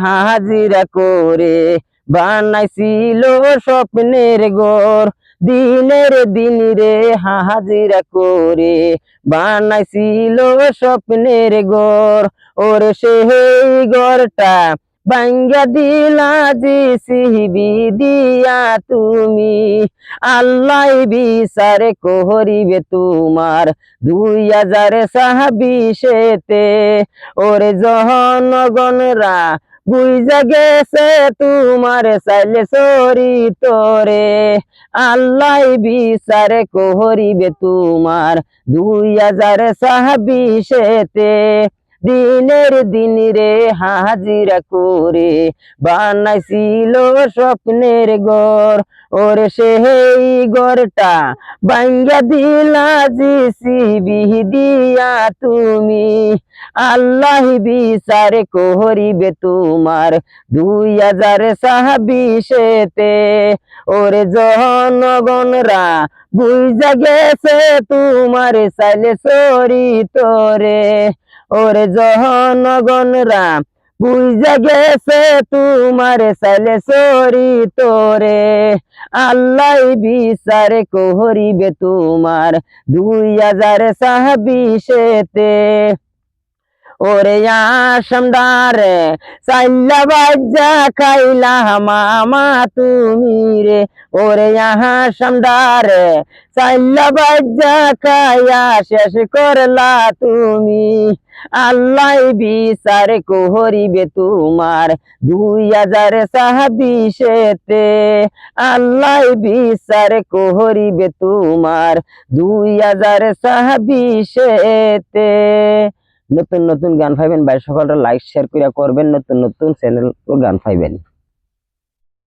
হাজিরা করে বানাইছিল স্বপ্নের ঘর। দিনের দিন রে হাজিরা করে বানাইছিল স্বপ্নের ঘর। ওরে সেই ঘরটা ভাঙ্গা দিলা জিসিবি দিয়া তুমি। আল্লাহ বিচার করিবে তোমার 2026-তে। ওরে জনগণরা বুঝা গেছে তোমার চাইলে চরিতরে। আল্লাহ বিচার করিবে তোমার 2026-তে। দিনের দিন রে হাজিরা করে বানাইছিল স্বপ্নের ঘর। ওরে সেই ঘরটা ভাঙ্গা দিলা জিসিবি দিয়া তুমি। আল্লাহ বিচার করিবে তোমার 2026-তে। ওরে জনগণরা বুঝা গেছে তোমার চাইলে চরিতরে। ওরে জনগণরা বুঝা গেছে তোমার চাইলে চরিতরে। আল্লাহ বিচার করিবে তোমার 2026-তে। ওরে আসামদারে চাইলা বাজ্জা খাইলা মামা তুমি রে। ওরে আসামদারে চাইলা বাজ্জা খাইয়া শেষ করলা তুমি। আল্লাহ বিচার করিবে তোমার 2026-তে। আল্লাহ বিচার করিবে তোমার 2026-তে। নতুন নতুন গান পাইবেন ভাই, সকলরা লাইক শেয়ার করে করবেন, নতুন নতুন চ্যানেল ও গান পাইবেন।